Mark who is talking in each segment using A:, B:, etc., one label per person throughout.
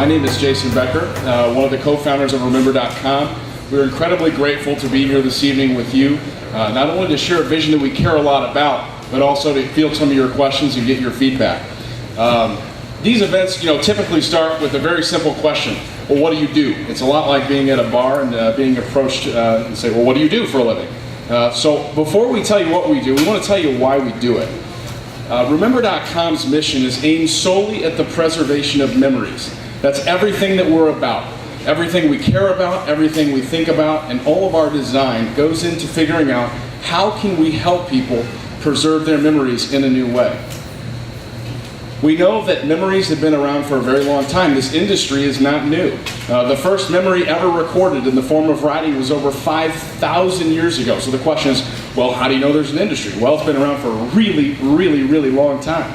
A: My name is Jason Becker, one of the co-founders of Remember.com. We're incredibly grateful to be here this evening with you, not only to share a vision that we care a lot about, but also to field some of your questions and get your feedback. These events, typically start with a very simple question. Well, what do you do? It's a lot like being at a bar and being approached and say, well, what do you do for a living? So before we tell you what we do, we want to tell you why we do it. Remember.com's mission is aimed solely at the preservation of memories. That's everything that we're about. Everything we care about, everything we think about, and all of our design goes into figuring out how can we help people preserve their memories in a new way. We know that memories have been around for a very long time. This industry is not new. The first memory ever recorded in the form of writing was over 5,000 years ago. So the question is, well, how do you know there's an industry? Well, it's been around for a really, really, really long time.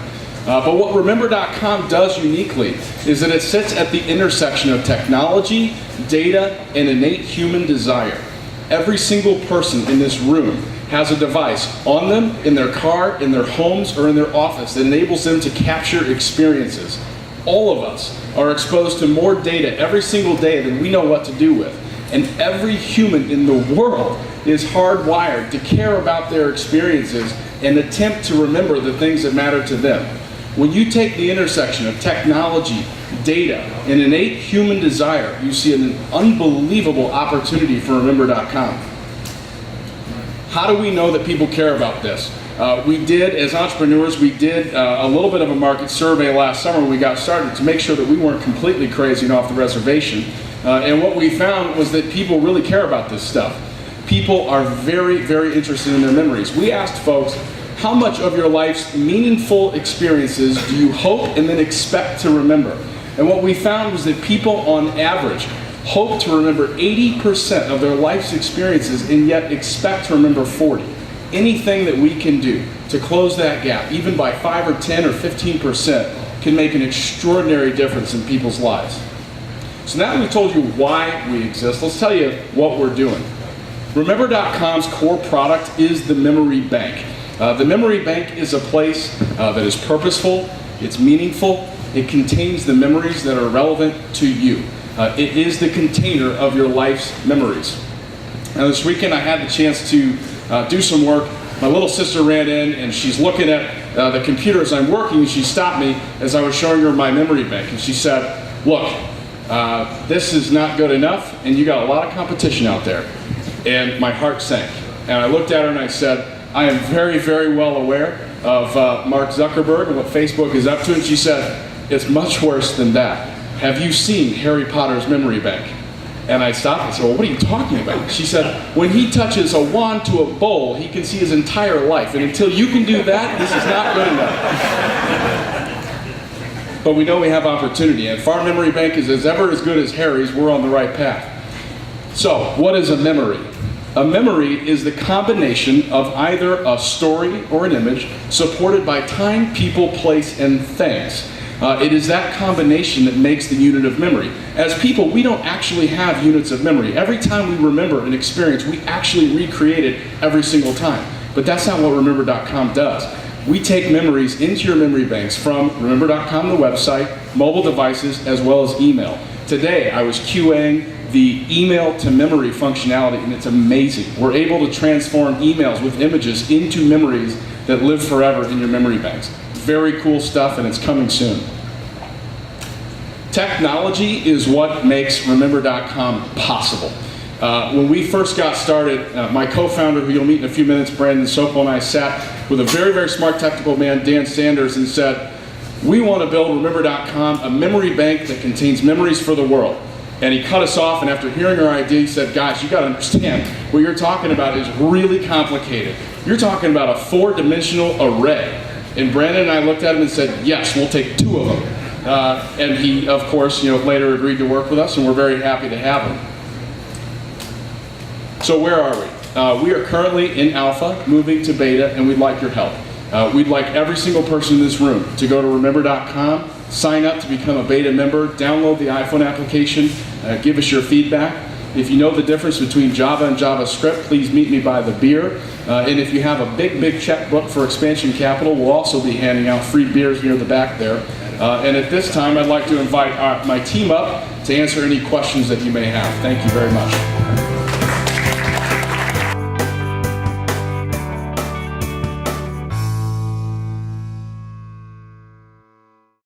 A: But what Remember.com does uniquely is that it sits at the intersection of technology, data, and innate human desire. Every single person in this room has a device on them, in their car, in their homes, or in their office that enables them to capture experiences. All of us are exposed to more data every single day than we know what to do with. And every human in the world is hardwired to care about their experiences and attempt to remember the things that matter to them. When you take the intersection of technology, data, and innate human desire, you see an unbelievable opportunity for Remember.com. How do we know that people care about this? As entrepreneurs, we did a little bit of a market survey last summer when we got started to make sure that we weren't completely crazy and off the reservation. And what we found was that people really care about this stuff. People are very, very interested in their memories. We asked folks, how much of your life's meaningful experiences do you hope and then expect to remember? And what we found was that people on average hope to remember 80% of their life's experiences and yet expect to remember 40. Anything that we can do to close that gap, even by 5 or 10 or 15%, can make an extraordinary difference in people's lives. So now that we've told you why we exist, let's tell you what we're doing. Remember.com's core product is the Memory Bank. The Memory Bank is a place that is purposeful, it's meaningful, it contains the memories that are relevant to you. It is the container of your life's memories. Now this weekend I had the chance to do some work. My little sister ran in and she's looking at the computer as I'm working, and she stopped me as I was showing her my memory bank. And she said, look, this is not good enough and you got a lot of competition out there. And my heart sank. And I looked at her and I said, I am very, very well aware of Mark Zuckerberg and what Facebook is up to. And she said, it's much worse than that. Have you seen Harry Potter's memory bank? And I stopped and said, well, what are you talking about? She said, when he touches a wand to a bowl, he can see his entire life. And until you can do that, this is not good enough. But we know we have opportunity. And if our memory bank is ever as good as Harry's, we're on the right path. So, what is a memory? A memory is the combination of either a story or an image supported by time, people, place, and things. It is that combination that makes the unit of memory. As people, we don't actually have units of memory. Every time we remember an experience, we actually recreate it every single time. But that's not what Remember.com does. We take memories into your memory banks from Remember.com, the website, mobile devices, as well as email. Today, I was QAing the email to memory functionality, and it's amazing. We're able to transform emails with images into memories that live forever in your memory banks. Very cool stuff, and it's coming soon. Technology is what makes Remember.com possible. When we first got started, my co-founder, who you'll meet in a few minutes, Brandon Sokol, and I sat with a very, very smart technical man, Dan Sanders, and said, we want to build Remember.com, a memory bank that contains memories for the world. And he cut us off, and after hearing our idea, he said, guys, you got to understand, what you're talking about is really complicated. You're talking about a 4-dimensional array. And Brandon and I looked at him and said, yes, we'll take 2 of them. And he, of course, later agreed to work with us, and we're very happy to have him. So where are we? We are currently in alpha, moving to beta, and we'd like your help. We'd like every single person in this room to go to Remember.com, sign up to become a beta member, download the iPhone application, give us your feedback. If you know the difference between Java and JavaScript, please meet me by the beer. And if you have a big, big checkbook for expansion capital, we'll also be handing out free beers near the back there. And at this time, I'd like to invite my team up to answer any questions that you may have. Thank you very much.